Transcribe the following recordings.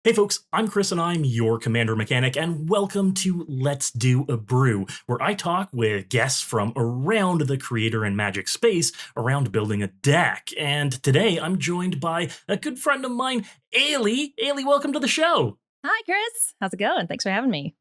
Hey folks, I'm Chris and I'm your Commander Mechanic, and welcome to Let's Do a Brew, where I talk with guests from around the creator and magic space around building a deck. And today I'm joined by a good friend of mine, Eilidh. Eilidh, welcome to the show. Hi, Chris. How's it going? Thanks for having me.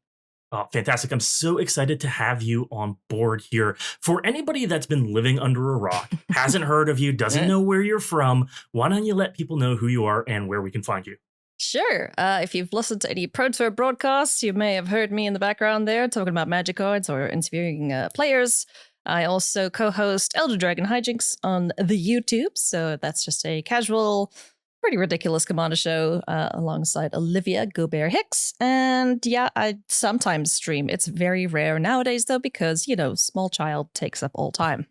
Oh, fantastic. I'm so excited to have you on board here. For anybody that's been living under a rock, hasn't heard of you, doesn't know where you're from, why don't you let people know who you are and where we can find you? Sure. If you've listened to any Pro Tour broadcasts, you may have heard me in the background there talking about magic cards or interviewing players. I also co-host Elder Dragon Hijinks on the YouTube, so that's just a casual, pretty ridiculous Commander show alongside Olivia Gobert Hicks. And yeah, I sometimes stream. It's very rare nowadays, though, because, small child takes up all time.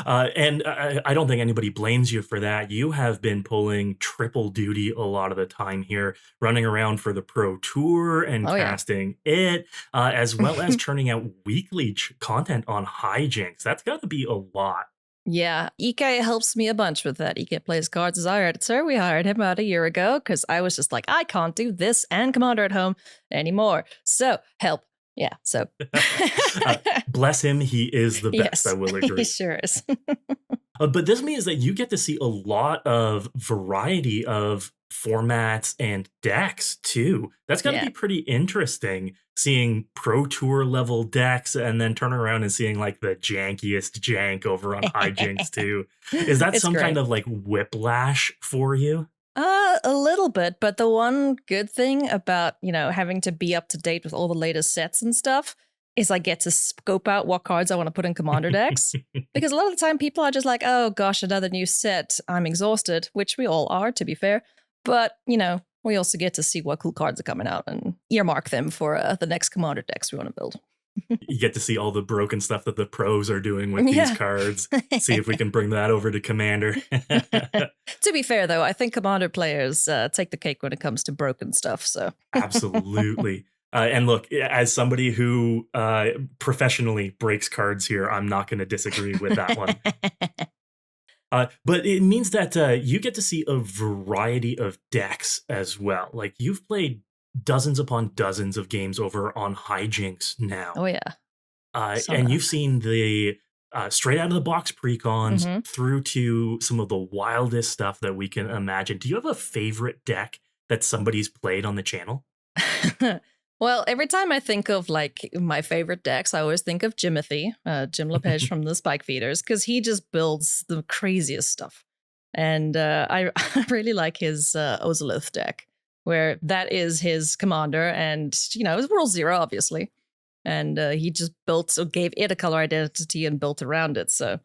And I don't think anybody blames you for that. You have been pulling triple duty a lot of the time here, running around for the Pro Tour and casting it, as well as churning out weekly content on Hijinks. That's got to be a lot. Yeah, EK helps me a bunch with that. EK plays cards as our editor. We hired him about a year ago because I was just like, I can't do this and Commander at home anymore. So help. Yeah, so. Bless him, he is the best, yes, I will agree. He sure is. But this means that you get to see a lot of variety of formats and decks, too. That's got to be pretty interesting, seeing Pro Tour level decks and then turning around and seeing like the jankiest jank over on Hijinks, too. Is that some kind of like whiplash for you? A little bit, but the one good thing about, having to be up to date with all the latest sets and stuff is I get to scope out what cards I want to put in Commander decks. Because a lot of the time people are just like, oh gosh, another new set. I'm exhausted, which we all are, to be fair. But, we also get to see what cool cards are coming out and earmark them for the next Commander decks we want to build. You get to see all the broken stuff that the pros are doing with these cards. See if we can bring that over to Commander. To be fair, though, I think Commander players take the cake when it comes to broken stuff. So Absolutely. And look, as somebody who professionally breaks cards here, I'm not going to disagree with that one. But it means that you get to see a variety of decks as well. Like you've played dozens upon dozens of games over on Hijinks now. Oh, yeah. And you've seen the straight out of the box precons through to some of the wildest stuff that we can imagine. Do you have a favorite deck that somebody's played on the channel? Well, every time I think of like my favorite decks, I always think of Jimothy, Jim LePage from the Spike Feeders, because he just builds the craziest stuff. And I really like his Ozolith deck, where that is his commander and, it's World Zero, obviously. And he just gave it a color identity and built around it. So,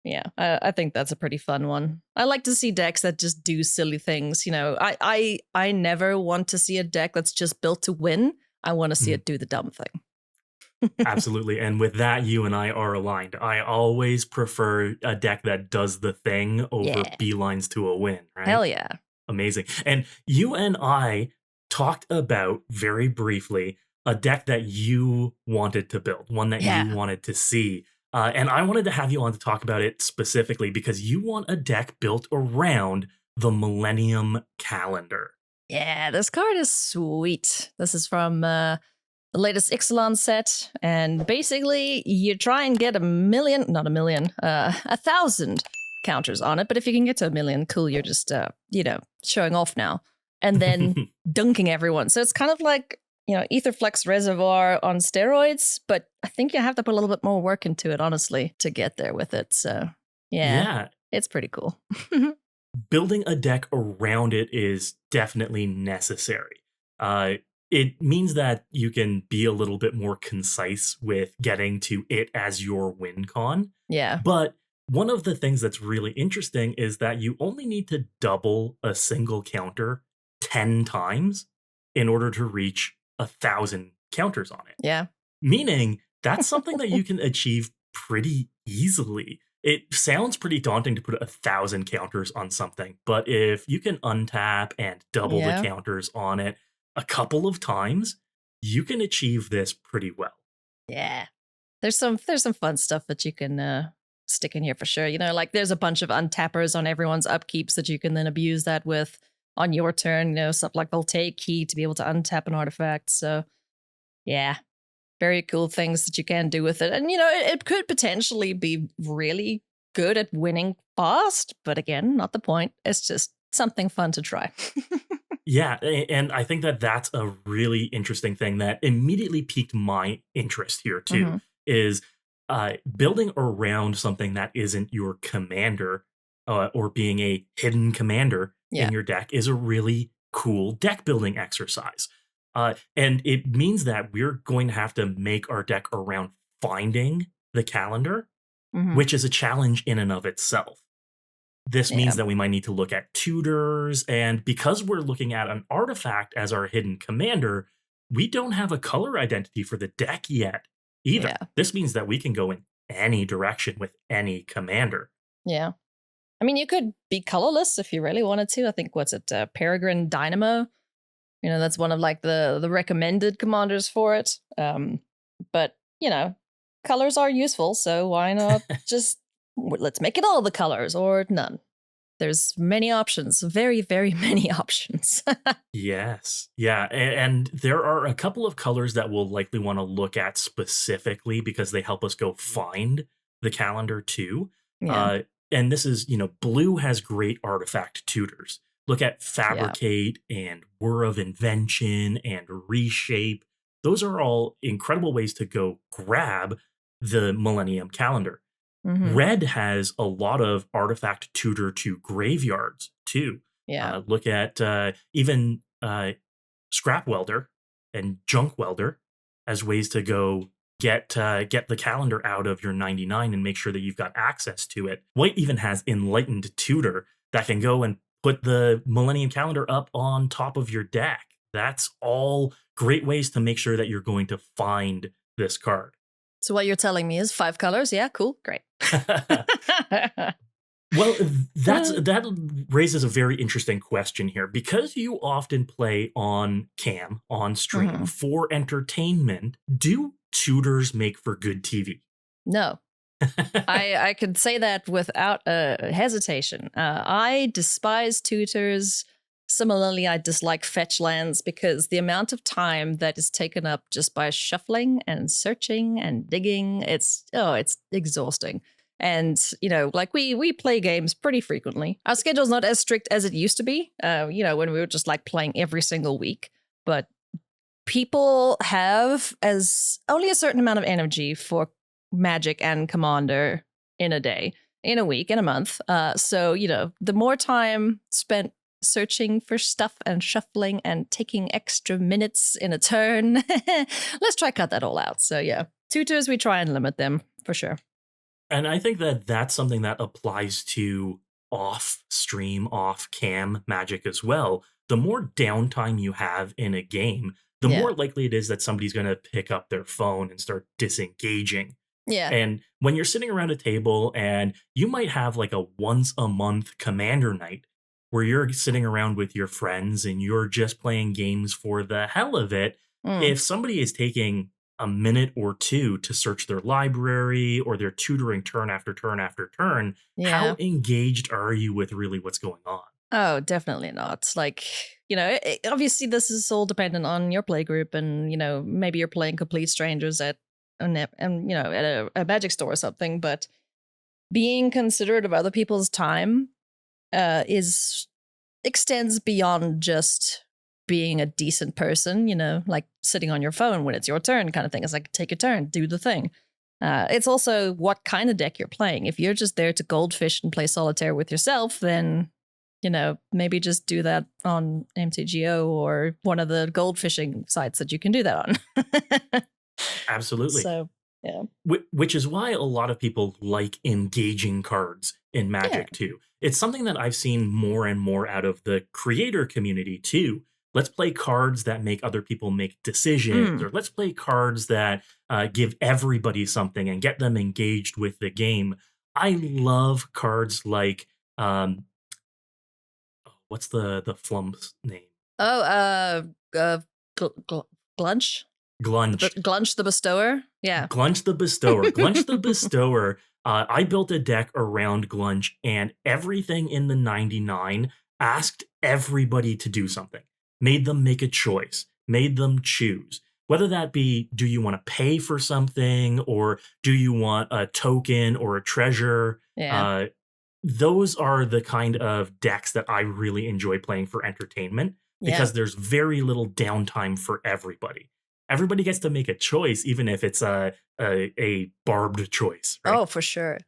yeah, I think that's a pretty fun one. I like to see decks that just do silly things. I never want to see a deck that's just built to win. I want to see it do the dumb thing. Absolutely. And with that, you and I are aligned. I always prefer a deck that does the thing over beelines to a win, right? Hell yeah. Amazing. And you and I talked about very briefly a deck that you wanted to build, one that you wanted to see. And I wanted to have you on to talk about it specifically because you want a deck built around the Millennium Calendar. Yeah, this card is sweet. This is from the latest Ixalan set. And basically, you try and get 1,000 counters on it. But if you can get to 1 million, cool, you're just, showing off now. And then dunking everyone. So it's kind of like, Aetherflux Reservoir on steroids. But I think you have to put a little bit more work into it, honestly, to get there with it. So, yeah. It's pretty cool. Building a deck around it is definitely necessary. It means that you can be a little bit more concise with getting to it as your win con. Yeah. But one of the things that's really interesting is that you only need to double a single counter 10 times in order to reach 1,000 counters on it. Yeah. Meaning that's something that you can achieve pretty easily. It sounds pretty daunting to put 1,000 counters on something, but if you can untap and double the counters on it a couple of times, you can achieve this pretty well. Yeah. There's some fun stuff that you can stick in here for sure. Like there's a bunch of untappers on everyone's upkeeps that you can then abuse that with. on your turn, stuff like Voltaic Key to be able to untap an artifact. So yeah, very cool things that you can do with it. And, it could potentially be really good at winning fast, but again, not the point. It's just something fun to try. Yeah, and I think that that's a really interesting thing that immediately piqued my interest here too, is building around something that isn't your commander or being a hidden commander in your deck is a really cool deck building exercise. And it means that we're going to have to make our deck around finding the calendar, which is a challenge in and of itself. This means that we might need to look at tutors, and because we're looking at an artifact as our hidden commander, we don't have a color identity for the deck yet either. Yeah. This means that we can go in any direction with any commander. Yeah. I mean, you could be colorless if you really wanted to. I think, Peregrine Dynamo? That's one of like the recommended commanders for it. But, colors are useful, so why not just... let's make it all the colors or none. There's many options, very, very many options. Yes. Yeah. And there are a couple of colors that we'll likely want to look at specifically because they help us go find the calendar too. Yeah. And this is, blue has great artifact tutors. Look at Fabricate and Whir of Invention and Reshape. Those are all incredible ways to go grab the Millennium Calendar. Red has a lot of artifact tutor to graveyards too. Yeah. Look at even Scrap Welder and Junk Welder as ways to go get the calendar out of your 99 and make sure that you've got access to it. White even has Enlightened Tutor that can go and put the Millennium Calendar up on top of your deck. That's all great ways to make sure that you're going to find this card. So what you're telling me is 5 colors? Yeah, cool, great. Well, that raises a very interesting question here. Because you often play on cam, on stream, for entertainment, do tutors make for good TV? No. I could say that without hesitation. I despise tutors. Similarly, I dislike fetch lands because the amount of time that is taken up just by shuffling and searching and digging, it's exhausting. And, we play games pretty frequently. Our schedule's not as strict as it used to be, when we were just like playing every single week. But people have only a certain amount of energy for Magic and Commander in a day, in a week, in a month. So, the more time spent searching for stuff and shuffling and taking extra minutes in a turn, let's try cut that all out. So yeah, tutors, we try and limit them for sure. And I think that that's something that applies to off stream, off cam Magic as well. The more downtime you have in a game, the more likely it is that somebody's going to pick up their phone and start disengaging. Yeah. And when you're sitting around a table and you might have like a once a month commander night where you're sitting around with your friends and you're just playing games for the hell of it, if somebody is taking a minute or two to search their library or they're tutoring turn after turn after turn, how engaged are you with really what's going on? Oh, definitely not. Like, obviously this is all dependent on your playgroup and, maybe you're playing complete strangers at a Magic store or something, but being considerate of other people's time extends beyond just being a decent person, like sitting on your phone when it's your turn kind of thing. It's like, take your turn, do the thing. It's also what kind of deck you're playing. If you're just there to goldfish and play solitaire with yourself, then, maybe just do that on MTGO or one of the goldfishing sites that you can do that on. Absolutely. So, yeah. Which is why a lot of people like engaging cards in Magic too. It's something that I've seen more and more out of the creator community too. Let's play cards that make other people make decisions, or let's play cards that give everybody something and get them engaged with the game. I love cards like, what's the Flump's name? Oh, Glunch? Glunch the Bestower? Yeah. Glunch the Bestower. Glunch the Bestower. I built a deck around Glunch, and everything in the 99 asked everybody to do something, made them make a choice, made them choose. Whether that be, do you want to pay for something, or do you want a token or a treasure? Yeah. Those are the kind of decks that I really enjoy playing for entertainment, Yeah. because there's very little downtime for everybody. Everybody gets to make a choice, even if it's a barbed choice. Right? Oh, for sure.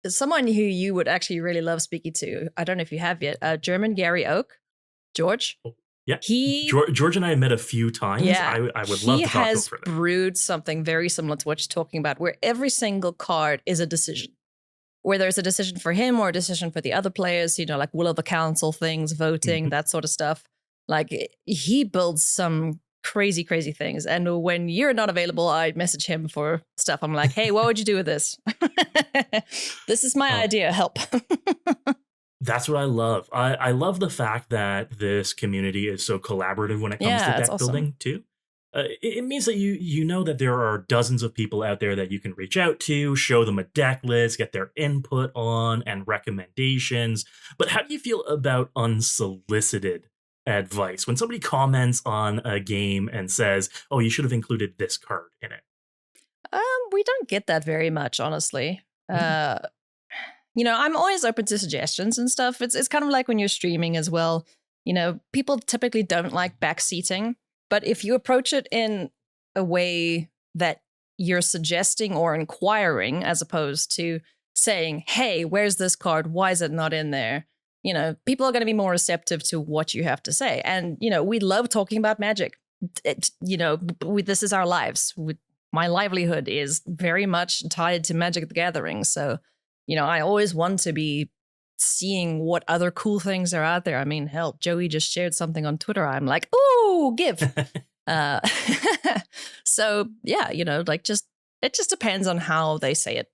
Someone who you would actually really love speaking to, I don't know if you have yet, German Gary Oak, George. Oh, yeah. George and I have met a few times. Yeah, I would love to talk to him he has further. brewed something very similar to what you're talking about, where every single card is a decision. Where there's a decision for him or a decision for the other players, like will of the council things, voting, that sort of stuff. Like, he builds some crazy, crazy things. And when you're not available, I message him for stuff. I'm like, hey, what would you do with this? This is my idea. Help. That's what I love. I love the fact that this community is so collaborative when it comes to deck building too. It means that you know that there are dozens of people out there that you can reach out to, show them a deck list, get their input on and recommendations. But how do you feel about unsolicited advice? When somebody comments on a game and says, oh, you should have included this card in it. We don't get that very much, honestly. I'm always open to suggestions and stuff. It's kind of like when you're streaming as well. People typically don't like backseating, but if you approach it in a way that you're suggesting or inquiring, as opposed to saying, hey, where's this card? Why is it not in there? People are going to be more receptive to what you have to say. And, we love talking about Magic. This is our lives. My livelihood is very much tied to Magic the Gathering. So, I always want to be seeing what other cool things are out there. I mean, hell, Joey just shared something on Twitter. I'm like, ooh, give. So yeah, it just depends on how they say it,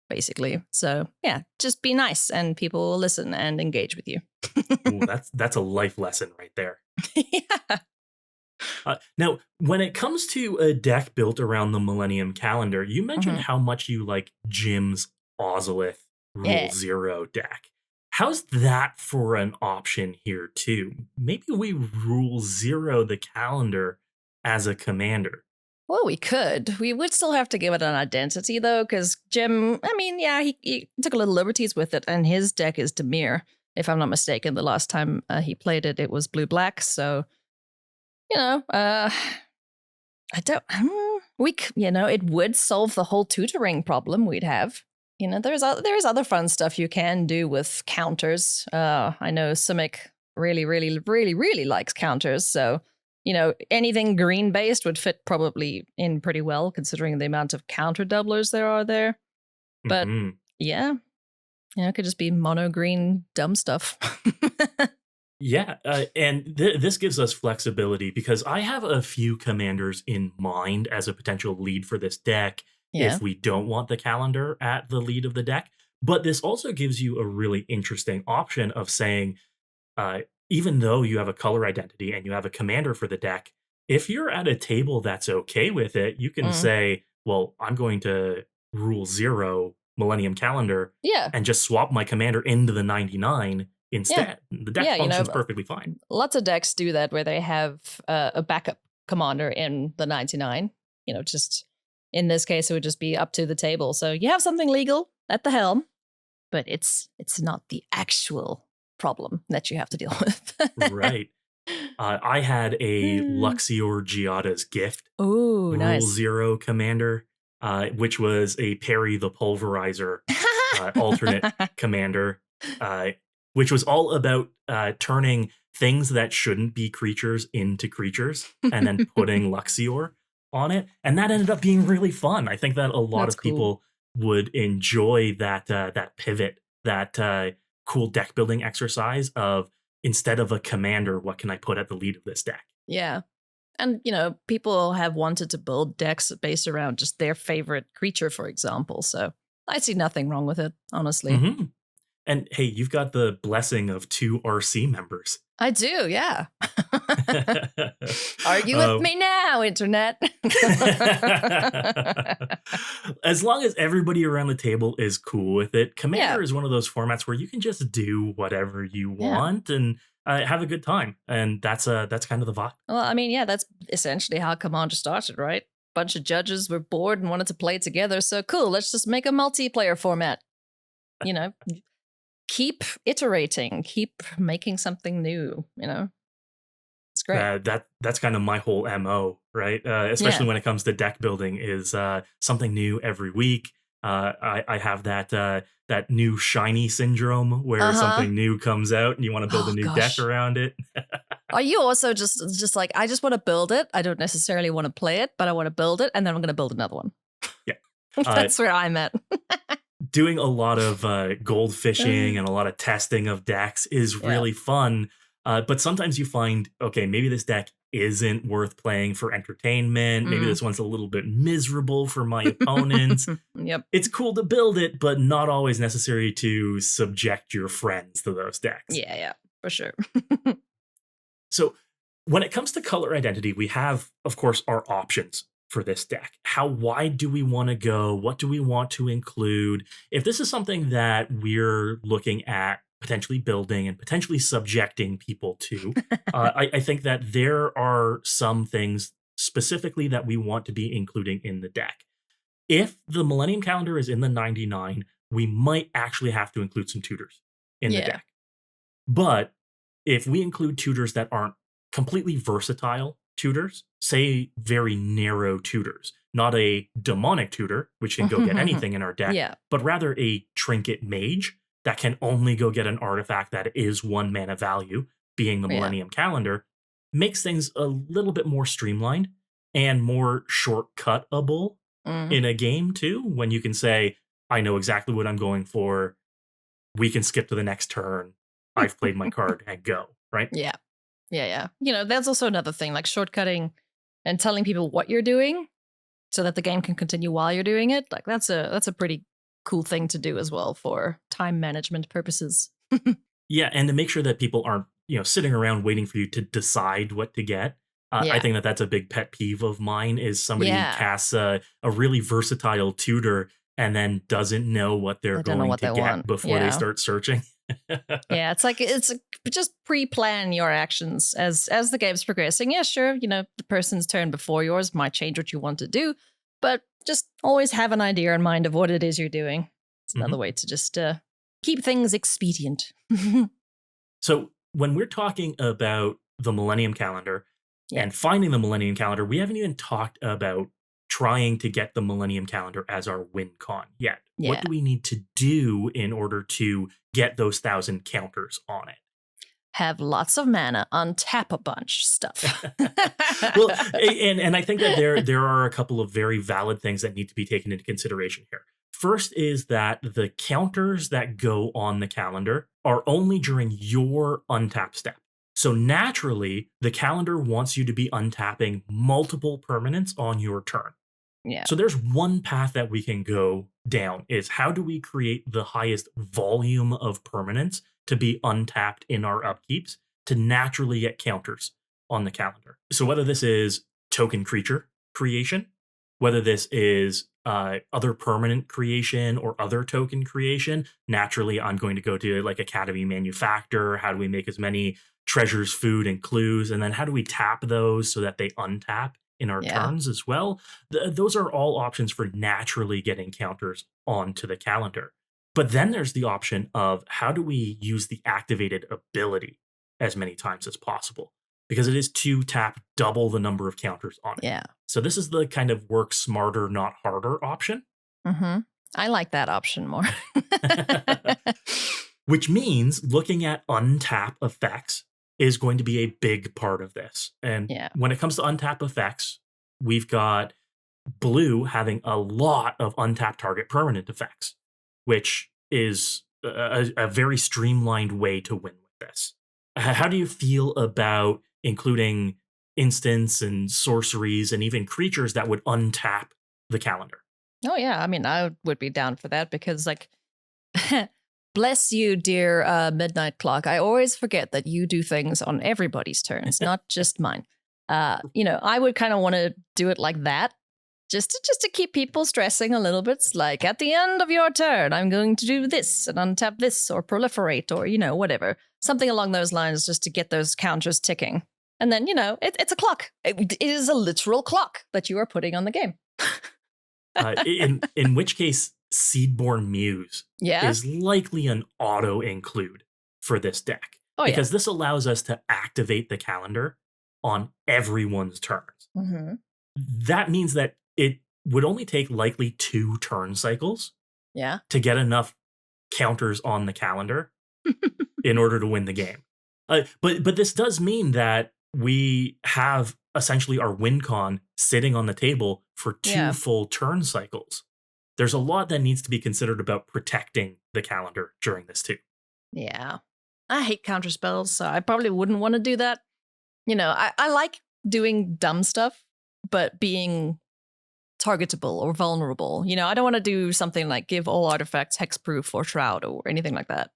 basically. So yeah, just be nice and people will listen and engage with you. Ooh, that's a life lesson right there. Yeah. Now, when it comes to a deck built around the Millennium Calendar, you mentioned how much you like Jim's Ozolith Rule 0 deck. How's that for an option here, too? Maybe we Rule 0 the calendar as a commander. Well, we could. We would still have to give it an identity, though, because Jim, he took a little liberties with it, and his deck is Dimir. If I'm not mistaken, the last time he played it, it was blue-black, so... I don't. It would solve the whole tutoring problem we'd have. There's other fun stuff you can do with counters. I know Simic really, really, really, really likes counters. So, anything green based would fit probably in pretty well, considering the amount of counter doublers there are there. But yeah, it could just be mono green dumb stuff. Yeah, and this gives us flexibility, because I have a few commanders in mind as a potential lead for this deck if we don't want the calendar at the lead of the deck. But this also gives you a really interesting option of saying, even though you have a color identity and you have a commander for the deck, if you're at a table that's okay with it, you can say, well, I'm going to Rule 0 Millennium Calendar and just swap my commander into the 99 instead. The deck functions perfectly fine. Lots of decks do that, where they have a backup commander in the 99. Just in this case, it would just be up to the table. So you have something legal at the helm, but it's not the actual problem that you have to deal with. Right. I had a Luxior Giada's Gift Rule nice. 0 commander, which was a Parry the Pulverizer alternate commander, which was all about turning things that shouldn't be creatures into creatures and then putting Luxior on it. And that ended up being really fun. I think that a lot of people would enjoy that pivot, that cool deck building exercise of, instead of a commander, what can I put at the lead of this deck? Yeah. And, people have wanted to build decks based around just their favorite creature, for example. So I see nothing wrong with it, honestly. And hey, you've got the blessing of 2 RC members. I do, yeah. Argue with me now, internet. As long as everybody around the table is cool with it, Commander is one of those formats where you can just do whatever you want and have a good time, and that's kind of the vibe. Well, I mean, yeah, that's essentially how Commander started, right? Bunch of judges were bored and wanted to play together, so cool. Let's just make a multiplayer format. You know, keep iterating, keep making something new. You know, it's great. That's kind of my whole MO, right? Especially when it comes to deck building, is something new every week. I have that new shiny syndrome where something new comes out and you want to build a new deck around it. Are you also just like, I just want to build it? I don't necessarily want to play it, but I want to build it, and then I'm going to build another one. Yeah. That's where I'm at. Doing a lot of gold fishing and a lot of testing of decks is really fun. But sometimes you find, okay, maybe this deck isn't worth playing for entertainment. Maybe this one's a little bit miserable for my opponents. It's cool to build it, but not always necessary to subject your friends to those decks. Yeah, for sure. So when it comes to color identity, we have, of course, our options for this deck. How wide do we want to go? What do we want to include? If this is something that we're looking at potentially building and potentially subjecting people to, I think that there are some things specifically that we want to be including in the deck. If the Millennium Calendar is in the 99, we might actually have to include some tutors in the deck. But if we include tutors that aren't completely versatile tutors, say very narrow tutors, not a demonic tutor, which can go get anything in our deck, but rather a trinket mage that can only go get an artifact that is 1 mana value, being the Millennium Calendar, makes things a little bit more streamlined and more shortcutable in a game too, when you can say, I know exactly what I'm going for. We can skip to the next turn. I've played my card and go, right? Yeah. You know, that's also another thing, like shortcutting and telling people what you're doing so that the game can continue while you're doing it. Like that's a pretty cool thing to do as well for time management purposes. Yeah, and to make sure that people aren't, sitting around waiting for you to decide what to get. I think that that's a big pet peeve of mine, is somebody who casts a really versatile tutor and then doesn't know what they're going to get before they start searching. Yeah, it's just pre-plan your actions as the game's progressing. Yeah, sure, the person's turn before yours might change what you want to do, but just always have an idea in mind of what it is you're doing. It's another way to just keep things expedient. So when we're talking about the Millennium Calendar and finding the Millennium Calendar, we haven't even talked about trying to get the Millennium Calendar as our win con yet. What do we need to do in order to get those 1,000 counters on it? Have lots of mana, untap a bunch stuff. Well, and I think that there are a couple of very valid things that need to be taken into consideration here. First is that the counters that go on the calendar are only during your untap step. So naturally, the calendar wants you to be untapping multiple permanents on your turn. Yeah. So there's one path that we can go down, is how do we create the highest volume of permanents to be untapped in our upkeeps to naturally get counters on the calendar. So whether this is token creature creation, whether this is other permanent creation or other token creation, naturally I'm going to go to like Academy Manufactor. How do we make as many treasures, food, and clues? And then how do we tap those so that they untap in our turns as well? Those are all options for naturally getting counters onto the calendar. But then there's the option of how do we use the activated ability as many times as possible? Because it is to tap double the number of counters on it. Yeah. So this is the kind of work smarter, not harder option. I like that option more. Which means looking at untap effects is going to be a big part of this. And when it comes to untap effects, we've got blue having a lot of untapped target permanent effects, which is a very streamlined way to win with this. How do you feel about including instants and sorceries and even creatures that would untap the calendar? Oh, yeah. I mean, I would be down for that because, like, bless you, dear Midnight Clock. I always forget that you do things on everybody's turns, not just mine. I would kind of want to do it like that, just to keep people stressing a little bit. It's like, at the end of your turn, I'm going to do this and untap this or proliferate or, whatever. Something along those lines, just to get those counters ticking. And then, it's a clock. It is a literal clock that you are putting on the game. In which case, Seedborn Muse is likely an auto include for this deck. Because this allows us to activate the calendar on everyone's turns. Mm-hmm. That means that it would only take likely 2 turn cycles to get enough counters on the calendar in order to win the game. But this does mean that we have essentially our win con sitting on the table for 2 full turn cycles. There's a lot that needs to be considered about protecting the calendar during this too. Yeah. I hate counter spells, so I probably wouldn't want to do that. I like doing dumb stuff, but being targetable or vulnerable. I don't want to do something like give all artifacts hexproof or shroud or anything like that.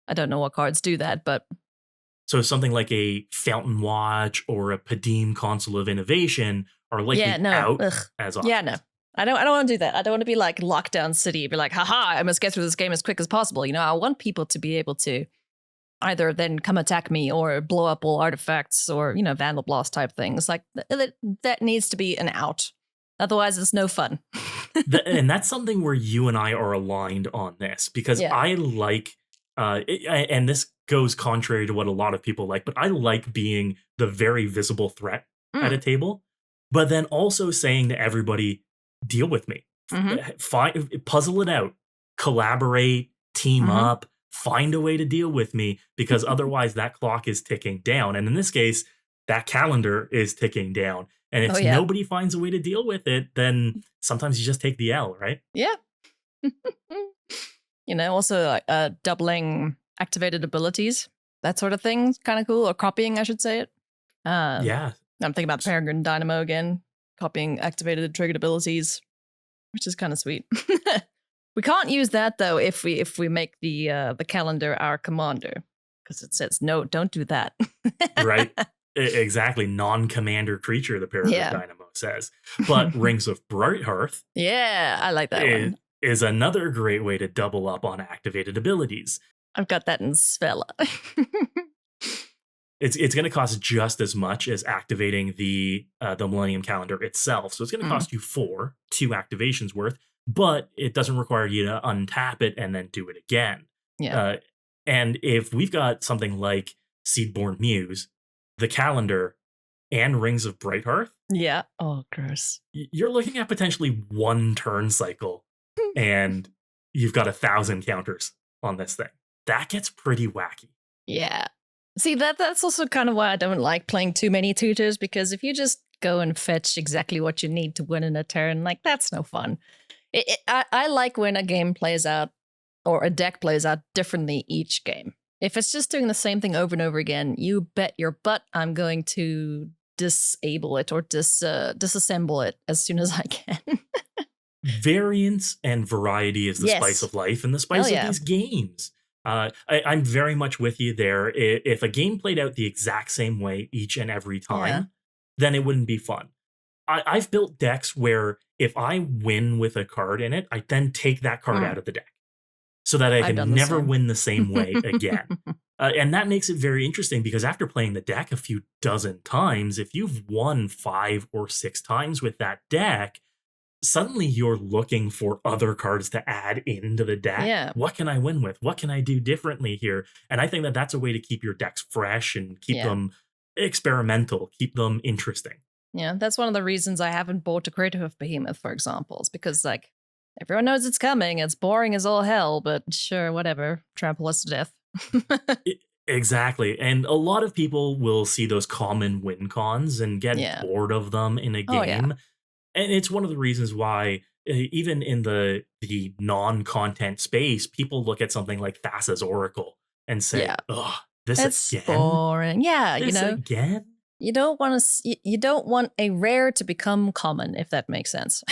I don't know what cards do that, but... So something like a Fountain Watch or a Padim Console of Innovation are likely out as options. Yeah, no. I don't want to do that. I don't want to be like Lockdown City, be like, haha, I must get through this game as quick as possible. I want people to be able to either then come attack me or blow up all artifacts or, Vandal Blast type things. Like, that needs to be an out. Otherwise, it's no fun. And that's something where you and I are aligned on this, because I like, and this goes contrary to what a lot of people like, but I like being the very visible threat at a table, but then also saying to everybody, deal with me. Puzzle it out, collaborate, team up, find a way to deal with me, because otherwise that clock is ticking down. And in this case, that calendar is ticking down. And if nobody finds a way to deal with it, then sometimes you just take the L, right? Yeah. Also doubling activated abilities, that sort of thing. Kind of cool. Or copying, I should say it. I'm thinking about Peregrine Dynamo again. Copying activated triggered abilities, which is kind of sweet. We can't use that though if we make the calendar our commander, because it says no, don't do that. Right. Exactly. Non-commander creature, the Peregrine Dynamo says. But Rings of Brighthearth. Yeah, I like that one. Is another great way to double up on activated abilities. I've got that in Svella. It's going to cost just as much as activating the Millennium Calendar itself. So it's going to cost you 2 activations worth, but it doesn't require you to untap it and then do it again. Yeah. And if we've got something like Seedborn Muse, the calendar, and Rings of Brighthearth. Yeah. Oh, gross. You're looking at potentially 1 turn cycle, and you've got 1,000 counters on this thing. That gets pretty wacky. Yeah. See, that's also kind of why I don't like playing too many tutors, because if you just go and fetch exactly what you need to win in a turn, like, that's no fun. I like when a game plays out or a deck plays out differently each game. If it's just doing the same thing over and over again, you bet your butt I'm going to disable it or disassemble it as soon as I can. Variance and variety is the spice of life and the spice of these games. I'm very much with you there. If a game played out the exact same way each and every time, then it wouldn't be fun. I've built decks where if I win with a card in it, I then take that card out of the deck so that I can never win the same way again. And that makes it very interesting, because after playing the deck a few dozen times, if you've won 5 or 6 times with that deck, suddenly you're looking for other cards to add into the deck. Yeah. What can I win with? What can I do differently here? And I think that that's a way to keep your decks fresh and keep them experimental, keep them interesting. Yeah, that's one of the reasons I haven't bought a Creative Behemoth, for example. It's because, like, everyone knows it's coming. It's boring as all hell, but sure, whatever. Trample us to death. Exactly. And a lot of people will see those common win cons and get bored of them in a game. And it's one of the reasons why, even in the non-content space, people look at something like Thassa's Oracle and say, "Oh, this again? Boring." Yeah, this again. You don't want a rare to become common, if that makes sense.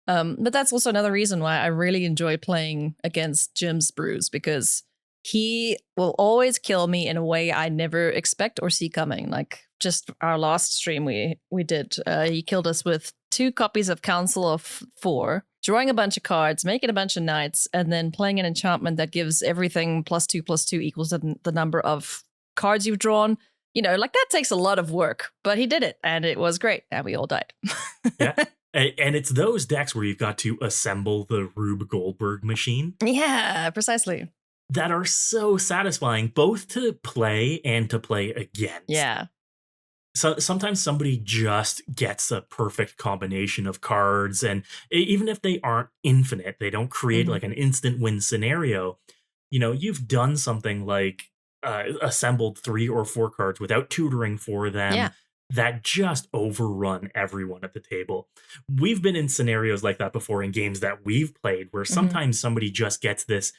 But that's also another reason why I really enjoy playing against Jim's brews, because he will always kill me in a way I never expect or see coming. Like just our last stream we did, he killed us with 2 copies of Council of 4, drawing a bunch of cards, making a bunch of knights, and then playing an enchantment that gives everything +2/+2 equals the number of cards you've drawn. Like that takes a lot of work, but he did it and it was great. And we all died. Yeah. And it's those decks where you've got to assemble the Rube Goldberg machine. Yeah, precisely. That are so satisfying, both to play and to play against. Yeah. So sometimes somebody just gets a perfect combination of cards, and even if they aren't infinite, they don't create like an instant win scenario. You've done something like assembled 3 or 4 cards without tutoring for them. Yeah. That just overrun everyone at the table. We've been in scenarios like that before in games that we've played, where sometimes somebody just gets this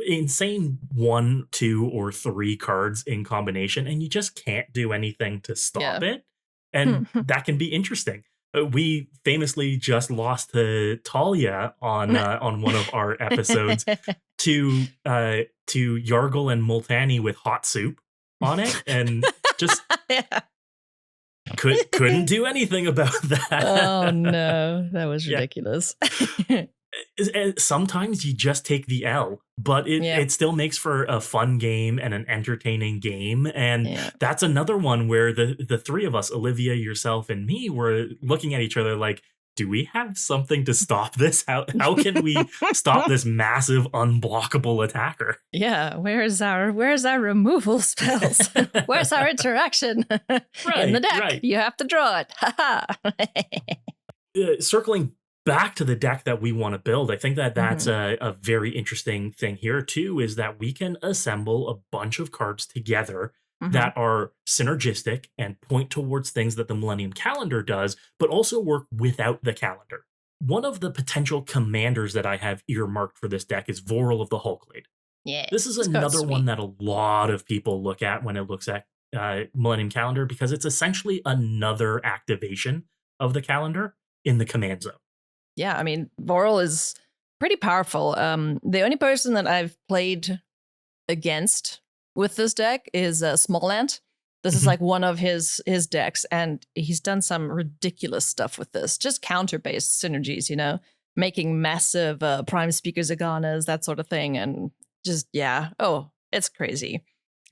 insane 1, 2, or 3 cards in combination, and you just can't do anything to stop it. And that can be interesting. We famously just lost to Talia on one of our episodes to Yargle and Multani with hot soup on it, and just couldn't do anything about that. Oh no, that was ridiculous. Sometimes you just take the L, but it still makes for a fun game and an entertaining game. And that's another one where the 3 of us, Olivia, yourself, and me, were looking at each other like, do we have something to stop this? How can we stop this massive unblockable attacker? Yeah, where's our removal spells? Where's our interaction? In the deck. Right. You have to draw it. Circling back to the deck that we want to build, I think that's a very interesting thing here too, is that we can assemble a bunch of cards together that are synergistic and point towards things that the Millennium Calendar does, but also work without the calendar. One of the potential commanders that I have earmarked for this deck is Vorel of the Hulklade. Yeah, this is another one that a lot of people look at when it looks at Millennium Calendar, because it's essentially another activation of the calendar in the command zone. Yeah, I mean, Vorel is pretty powerful. The only person that I've played against with this deck is Smallland. This is like one of his decks, and he's done some ridiculous stuff with this. Just counter-based synergies, making massive prime speaker Zaganas, that sort of thing, and just, it's crazy.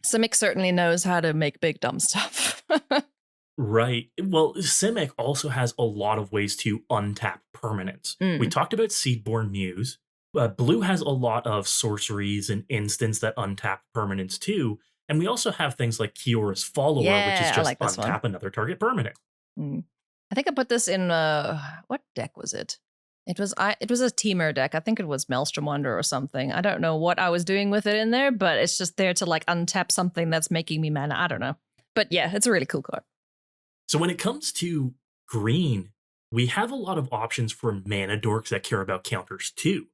Simic certainly knows how to make big dumb stuff. Right. Well, Simic also has a lot of ways to untap permanents. We talked about Seedborn Muse. Blue has a lot of sorceries and instants that untap permanents too. And we also have things like Kiora's Follower, which is just untap another target permanent. I think I put this in, what deck was it? It was a Teamer deck. I think it was Maelstrom Wonder or something. I don't know what I was doing with it in there, but it's just there to like untap something that's making me mana. I don't know. But yeah, it's a really cool card. So when it comes to green, we have a lot of options for mana dorks that care about counters too.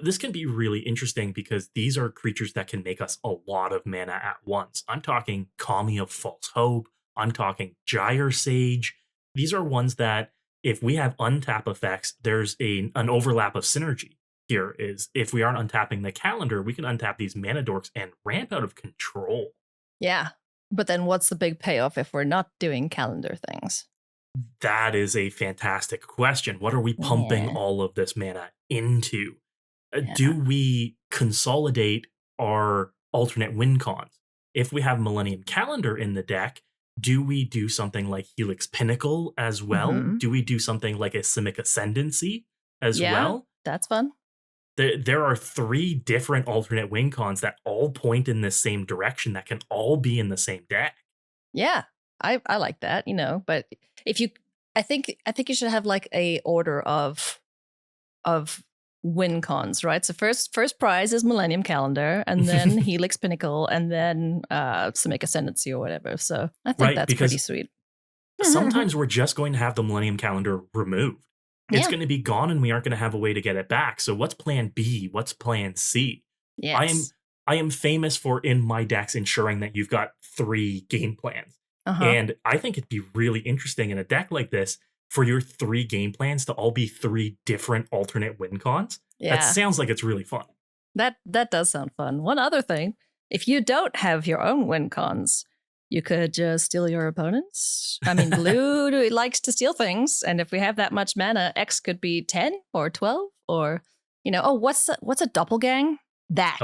This can be really interesting because these are creatures that can make us a lot of mana at once. I'm talking Kami of False Hope. I'm talking Gyre Sage. These are ones that if we have untap effects, there's an overlap of synergy. Here is if we aren't untapping the calendar, we can untap these mana dorks and ramp out of control. Yeah. But then what's the big payoff if we're not doing calendar things? That is a fantastic question. What are we pumping all of this mana into? Do we consolidate our alternate win cons? If we have Millennium Calendar in the deck, do we do something like Helix Pinnacle as well? Do we do something like a Simic Ascendancy as well? That's fun. There are 3 different alternate win cons that all point in the same direction that can all be in the same deck. Yeah, I like that, but if you, I think you should have like a order of win cons, right? So first prize is Millennium Calendar, and then Helix Pinnacle, and then Simic Ascendancy or whatever. So I think that's pretty sweet. Sometimes we're just going to have the Millennium Calendar removed. It's going to be gone, and we aren't going to have a way to get it back. So what's plan B? What's plan C? Yes. I am famous for, in my decks, ensuring that you've got 3 game plans. And I think it'd be really interesting in a deck like this for your 3 game plans to all be 3 different alternate win cons. That sounds like it's really fun. That does sound fun. One other thing, if you don't have your own win cons, you could just steal your opponents. I mean, blue likes to steal things, and if we have that much mana, X could be 10 or 12 or, what's a doppelgang? That.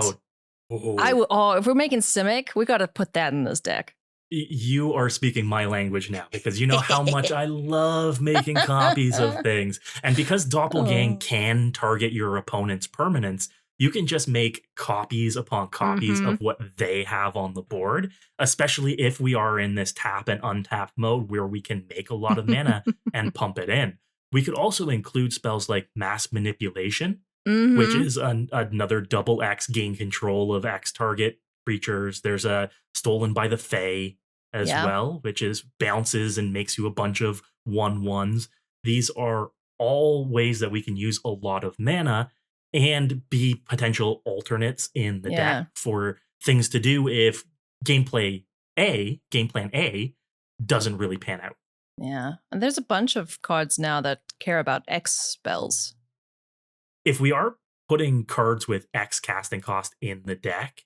If we're making Simic, we got to put that in this deck. You are speaking my language now, because you know how much I love making copies of things. And because Doppelgang can target your opponent's permanents, you can just make copies upon copies of what they have on the board, especially if we are in this tap and untap mode where we can make a lot of mana and pump it in. We could also include spells like Mass Manipulation, which is another double X, gain control of X target creatures. There's a Stolen by the Fae as well, which is bounces and makes you a bunch of 1/1s. These are all ways that we can use a lot of mana and be potential alternates in the deck for things to do if game plan A doesn't really pan out. Yeah, and there's a bunch of cards now that care about X spells. If we are putting cards with X casting cost in the deck,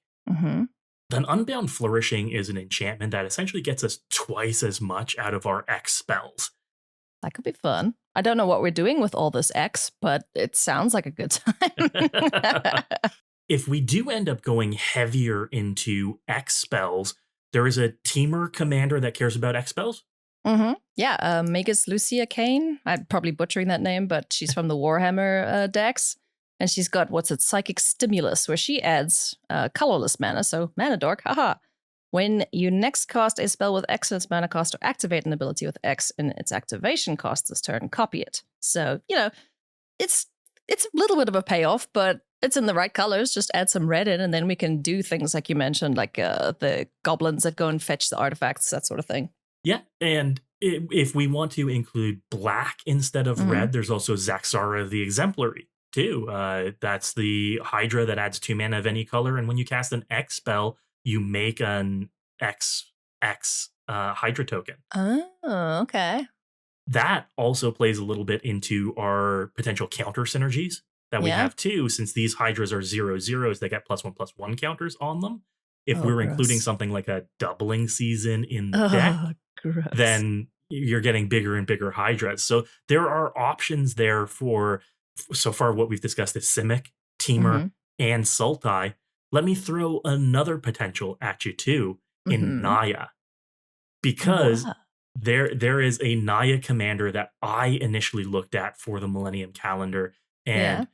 then Unbound Flourishing is an enchantment that essentially gets us twice as much out of our X spells. That could be fun. I don't know what we're doing with all this X, but it sounds like a good time. If we do end up going heavier into X spells, there is a Teamer commander that cares about X spells. Yeah, Magus Lucia Kane. I'm probably butchering that name, but she's from the Warhammer decks. And she's got, Psychic Stimulus, where she adds colorless mana, so mana dork, haha. When you next cast a spell with X in its mana cost or activate an ability with X in its activation cost this turn, copy it. So, it's a little bit of a payoff, but it's in the right colors. Just add some red in, and then we can do things like you mentioned, like the goblins that go and fetch the artifacts, that sort of thing. Yeah, and if we want to include black instead of red, there's also Zaxara the Exemplary, too. That's the Hydra that adds 2 mana of any color, and when you cast an X spell, you make an XX Hydra token. Oh, okay. That also plays a little bit into our potential counter synergies that we have too, since these Hydras are 0/0s, they get +1/+1 counters on them. If we're including something like a doubling season in the deck, then you're getting bigger and bigger Hydras. So there are options there for, so far what we've discussed is Simic, Teamer, and Sultai. Let me throw another potential at you too in Naya. Because there is a Naya commander that I initially looked at for the Millennium Calendar, and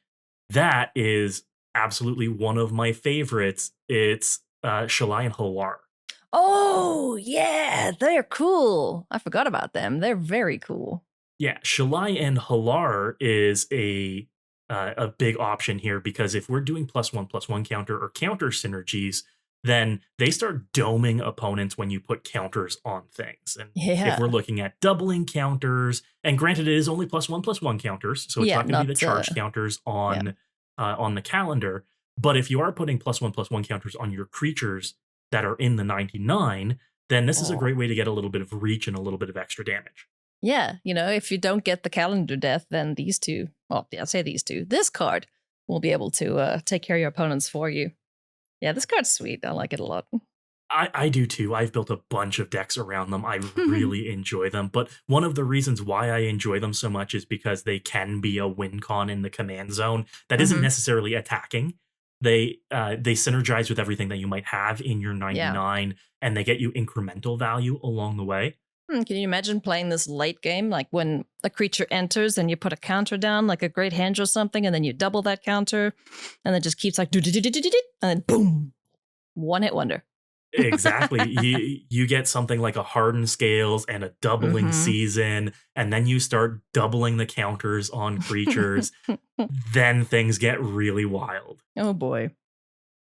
that is absolutely one of my favorites. It's Shalai and Halar. Oh, yeah, they're cool. I forgot about them. They're very cool. Yeah, Shalai and Halar is a big option here, because if we're doing +1/+1 counter or counter synergies, then they start doming opponents when you put counters on things. And if we're looking at doubling counters, and granted it is only +1/+1 counters, so it's not going to be the charged counters on the calendar, but if you are putting +1/+1 counters on your creatures that are in the 99, then this is a great way to get a little bit of reach and a little bit of extra damage. Yeah, if you don't get the calendar death, then these two, this card will be able to take care of your opponents for you. Yeah, this card's sweet. I like it a lot. I do too. I've built a bunch of decks around them. I really enjoy them. But one of the reasons why I enjoy them so much is because they can be a win con in the command zone that isn't necessarily attacking. They synergize with everything that you might have in your 99, and they get you incremental value along the way. Can you imagine playing this late game, like when a creature enters and you put a counter down, like a Great Henge or something, and then you double that counter, and it just keeps like, and then boom, one hit wonder. Exactly. you get something like a Hardened Scales and a doubling season, and then you start doubling the counters on creatures. Then things get really wild. Oh boy.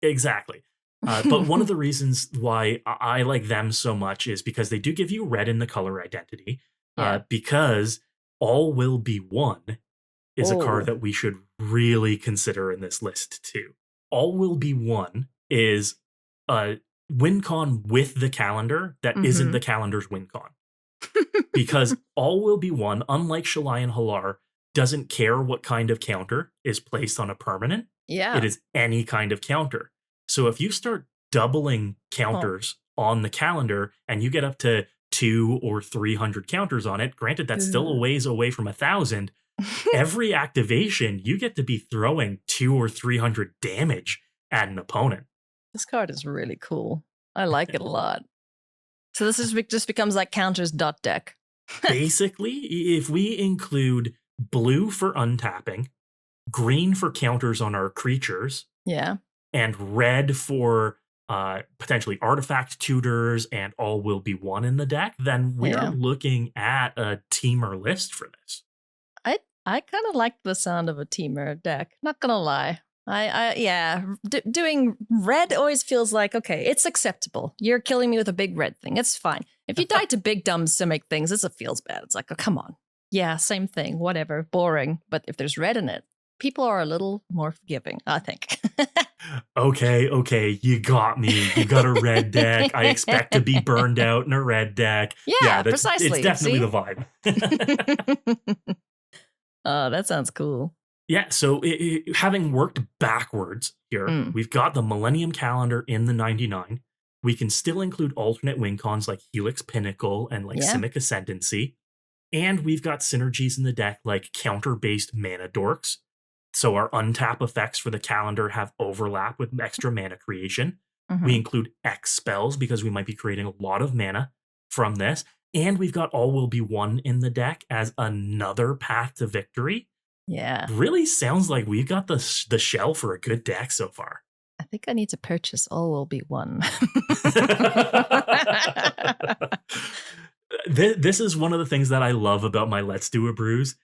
Exactly. But one of the reasons why I like them so much is because they do give you red in the color identity. Because All Will Be One is a card that we should really consider in this list too. All Will Be One is a win con with the calendar that isn't the calendar's win con. Because All Will Be One, unlike Shalai and Halar, doesn't care what kind of counter is placed on a permanent. Yeah. It is any kind of counter. So if you start doubling counters on the calendar and you get up to 200 or 300 counters on it, granted that's still a ways away from 1,000, every activation you get to be throwing 200 or 300 damage at an opponent. This card is really cool. I like it a lot. So this is just becomes like counters dot deck. Basically, if we include blue for untapping, green for counters on our creatures, yeah, and red for potentially artifact tutors and All Will Be One in the deck, then we're looking at a teamer list for this. I kind of like the sound of a teamer deck. Not gonna lie. Doing red always feels like, okay, it's acceptable. You're killing me with a big red thing. It's fine. If you die to big dumb simic things, it feels bad. It's like, oh, come on. Yeah, same thing. Whatever. Boring. But if there's red in it, people are a little more forgiving, I think. Okay. You got me. You got a red deck. I expect to be burned out in a red deck. Yeah, precisely. It's definitely the vibe. Oh, that sounds cool. Yeah, so having worked backwards here, we've got the Millennium Calendar in the 99. We can still include alternate win cons like Helix Pinnacle and Simic Ascendancy. And we've got synergies in the deck like counter-based mana dorks. So our untap effects for the calendar have overlap with extra mana creation. We include X spells because we might be creating a lot of mana from this. And we've got All Will Be One in the deck as another path to victory. Yeah. Really sounds like we've got the shell for a good deck so far. I think I need to purchase All Will Be One. This is one of the things that I love about my Let's Do a Brews.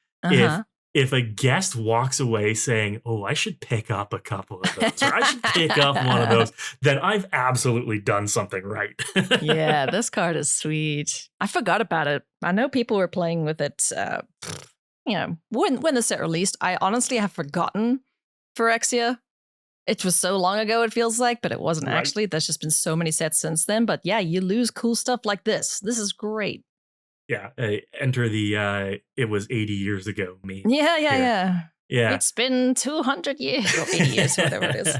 If a guest walks away saying, oh, I should pick up a couple of those, or I should pick up one of those, then I've absolutely done something right. Yeah, this card is sweet. I forgot about it. I know people were playing with it, when the set released. I honestly have forgotten Phyrexia. It was so long ago, it feels like, but it wasn't actually. There's just been so many sets since then. But yeah, you lose cool stuff like this. This is great. Yeah, enter the it was 80 years ago me. Yeah. Yeah. It's been 200 years or 80 years, whatever it is.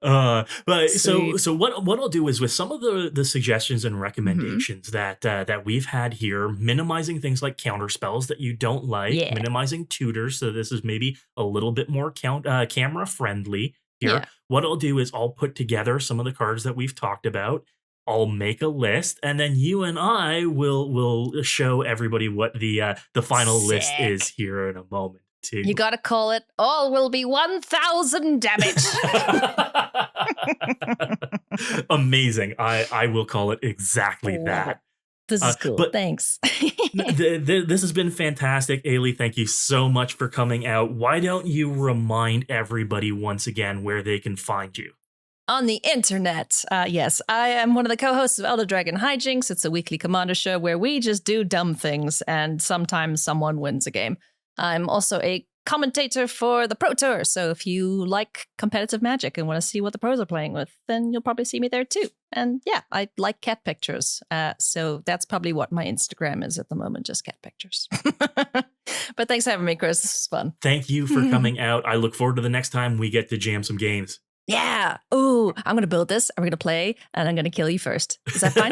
But so what I'll do is with some of the suggestions and recommendations that we've had here, minimizing things like counter spells that you don't like, minimizing tutors, so this is maybe a little bit more camera friendly here. Yeah. What I'll do is I'll put together some of the cards that we've talked about. I'll make a list, and then you and I will show everybody what the final list is here in a moment. Too. You gotta call it All Will Be 1,000 damage. Amazing. I will call it exactly that. This is cool. Thanks. This has been fantastic. Eilidh, thank you so much for coming out. Why don't you remind everybody once again where they can find you? On the internet. Yes, I am one of the co-hosts of Elder Dragon Hijinks. It's a weekly commander show where we just do dumb things and sometimes someone wins a game. I'm also a commentator for the Pro Tour, so if you like competitive Magic and want to see what the pros are playing with, then you'll probably see me there too. And yeah, I like cat pictures, so that's probably what my Instagram is at the moment, just cat pictures. But thanks for having me, Chris. This was fun. Thank you for coming out. I look forward to the next time we get to jam some games. Yeah. Ooh, I'm going to build this, and we're going to play, and I'm going to kill you first. Is that fine?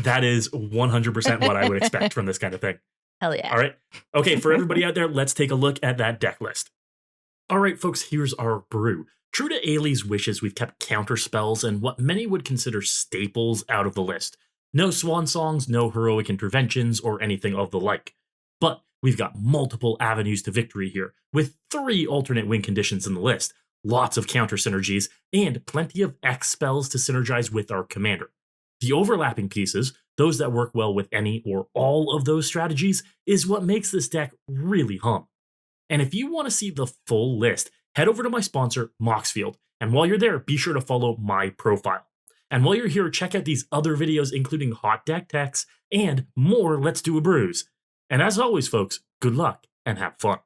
That is 100% what I would expect from this kind of thing. Hell yeah. All right. Okay, for everybody out there, let's take a look at that deck list. All right, folks, here's our brew. True to Eilidh's wishes, we've kept counter spells and what many would consider staples out of the list. No swan songs, no heroic interventions, or anything of the like. But we've got multiple avenues to victory here, with 3 alternate win conditions in the list, lots of counter synergies, and plenty of X spells to synergize with our commander. The overlapping pieces, those that work well with any or all of those strategies, is what makes this deck really hum. And if you want to see the full list, head over to my sponsor, Moxfield, and while you're there, be sure to follow my profile. And while you're here, check out these other videos, including hot deck techs and more Let's Do a Brews. And as always, folks, good luck and have fun.